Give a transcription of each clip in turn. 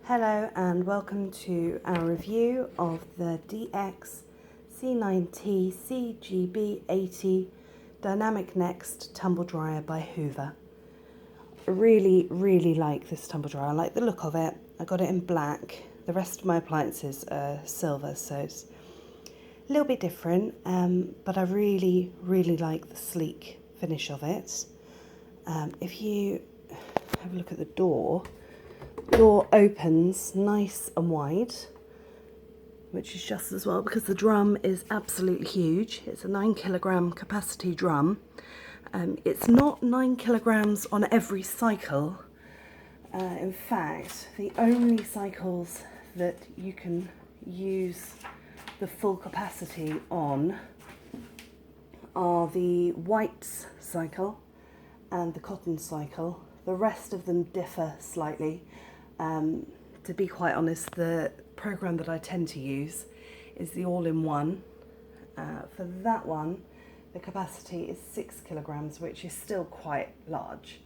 Hello and welcome to our review of the DX C9T CGB80 Dynamic Next Tumble Dryer by Hoover. I really like this tumble dryer. I like the look of it. I got it in black. The rest of my appliances are silver, so it's a little bit different, but I really like the sleek finish of it. If you have a look at the door opens nice and wide, which is just as well because the drum is absolutely huge. It's a 9 kilogram capacity drum. It's not 9 kilograms on every cycle. In fact, the only cycles that you can use the full capacity on are the whites cycle and the cotton cycle. The rest of them differ slightly. To be quite honest, the program that I tend to use is the all-in-one. For that one, the capacity is 6 kilograms, which is still quite large.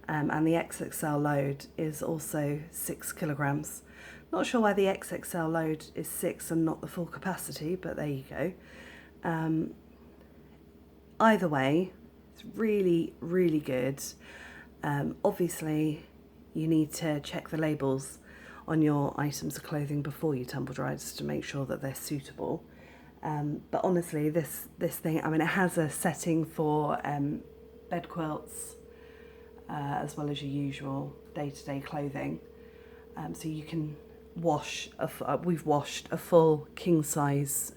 And the XXL load is also 6 kilograms. Not sure why the XXL load is 6 and not the full capacity, but there you go. Either way, it's really good. Obviously, you need to check the labels on your items of clothing before you tumble dry just to make sure that they're suitable. But honestly, this thing, I mean, it has a setting for bed quilts as well as your usual day-to-day clothing. So you can wash, we've washed a full king-size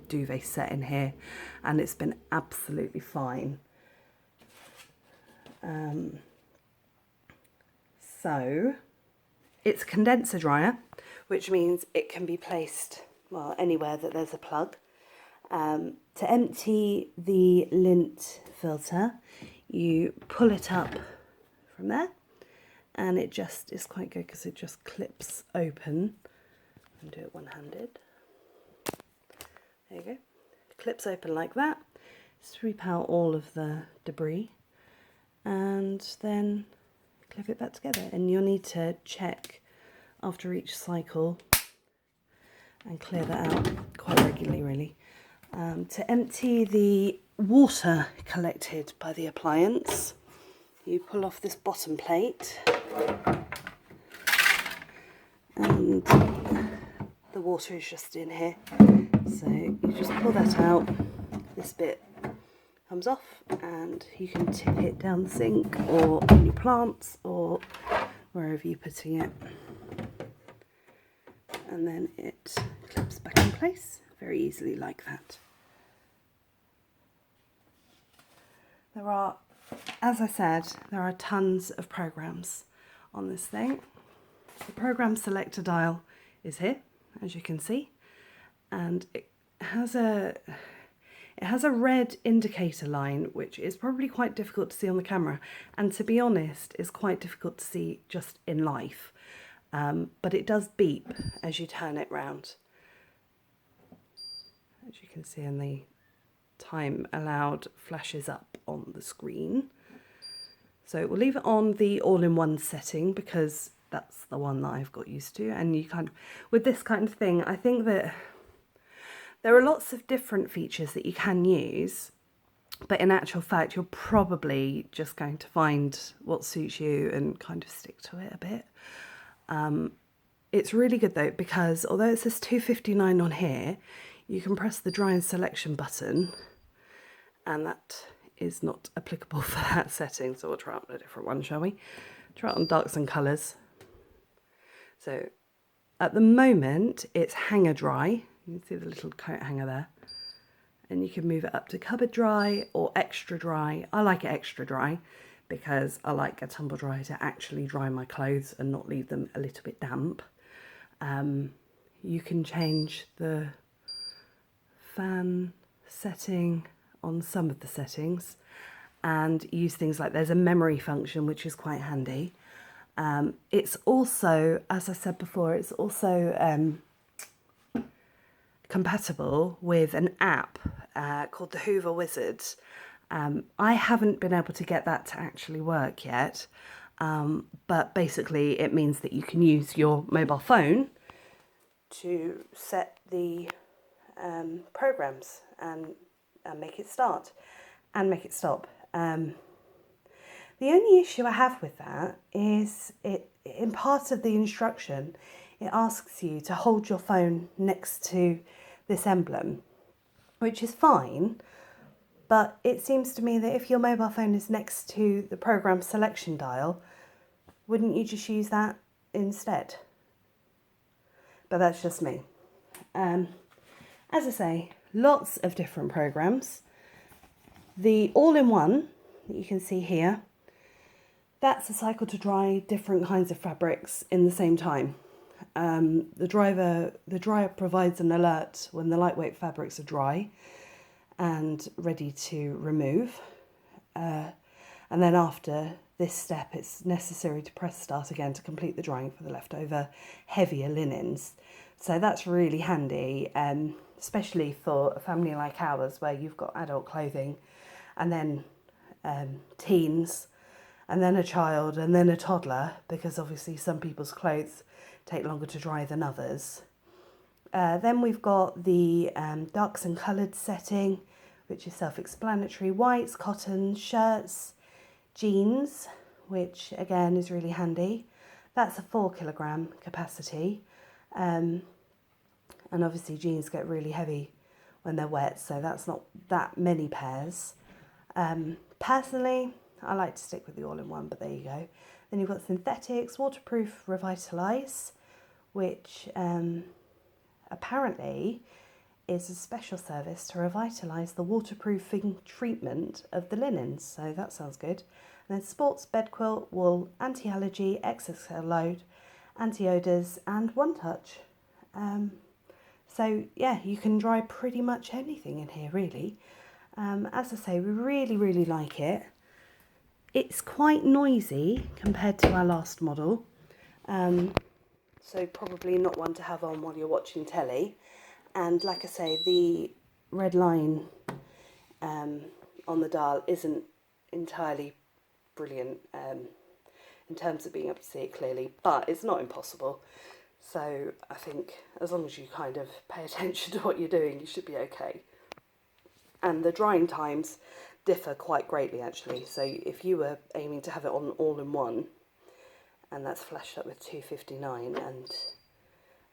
duvet set in here, and it's been absolutely fine. So it's a condenser dryer, which means it can be placed, well, anywhere that there's a plug. To empty the lint filter, you pull it up from there, and it just is quite good because it just clips open. And do it one-handed. There you go. It clips open like that. Sweep out all of the debris, and then clip it back together. And you'll need to check after each cycle and clear that out quite regularly, really. To empty the water collected by the appliance, you pull off this bottom plate, and the water is just in here. So you just pull that out, this bit comes off, and you can tip it down the sink or on your plants or wherever you're putting it, and then it clips back in place very easily like that. There are, as I said, there are tons of programs on this thing. The program selector dial is here, as you can see, and it has a red indicator line, which is probably quite difficult to see on the camera, and to be honest, is quite difficult to see just in life. But it does beep as you turn it round. As you can see, in the time allowed flashes up on the screen. So we'll leave it on the all-in-one setting because that's the one that I've got used to. And you kind of, with this kind of thing, I think that there are lots of different features that you can use, but in actual fact, you're probably just going to find what suits you and kind of stick to it a bit. It's really good though, because although it says £2.59 on here, you can press the dry and selection button, and that is not applicable for that setting. So we'll try out a different one, shall we? Try it on darks and colours. So at the moment, it's hanger dry. You can see the little coat hanger there. And you can move it up to cupboard dry or extra dry. I like it extra dry because I like a tumble dryer to actually dry my clothes and not leave them a little bit damp. You can change the fan setting on some of the settings and use things like, there's a memory function which is quite handy. It's also, as I said before, it's also compatible with an app called the Hoover Wizard. I haven't been able to get that to actually work yet, but basically it means that you can use your mobile phone to set the programs and make it start and make it stop. The only issue I have with that is in part of the instruction, it asks you to hold your phone next to this emblem, which is fine, but it seems to me that if your mobile phone is next to the program selection dial, wouldn't you just use that instead? But that's just me. As I say, lots of different programs. The all-in-one that you can see here, that's a cycle to dry different kinds of fabrics in the same time. The dryer provides an alert when the lightweight fabrics are dry and ready to remove. And then after this step, it's necessary to press start again to complete the drying for the leftover heavier linens. So that's really handy, especially for a family like ours where you've got adult clothing and then teens, and then a child, and then a toddler, because obviously some people's clothes take longer to dry than others. Then we've got the darks and coloured setting, which is self-explanatory. Whites, cottons, shirts, jeans, which again is really handy. That's a 4 kilogram capacity. And obviously jeans get really heavy when they're wet, so that's not that many pairs. Personally, I like to stick with the all-in-one, but there you go. Then you've got synthetics, waterproof, revitalise, which apparently is a special service to revitalise the waterproofing treatment of the linens, so that sounds good. And then sports, bed quilt, wool, anti-allergy, XXL load, anti-odours, and one touch. So yeah, you can dry pretty much anything in here, really. As I say, we really like it. It's quite noisy compared to our last model, so probably not one to have on while you're watching telly. And like I say, the red line on the dial isn't entirely brilliant in terms of being able to see it clearly, but it's not impossible. So I think as long as you kind of pay attention to what you're doing, you should be okay. And the drying times differ quite greatly, actually. So if you were aiming to have it on all-in-one, and that's flashed up with 259, and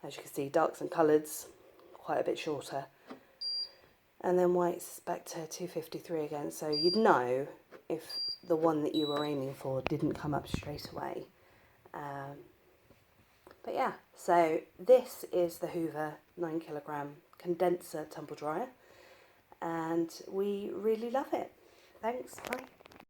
as you can see, darks and colours quite a bit shorter, and then whites back to 253 again. So you'd know if the one that you were aiming for didn't come up straight away. But yeah, so this is the Hoover 9 kilogram condenser tumble dryer, and we really love it. Thanks, bye.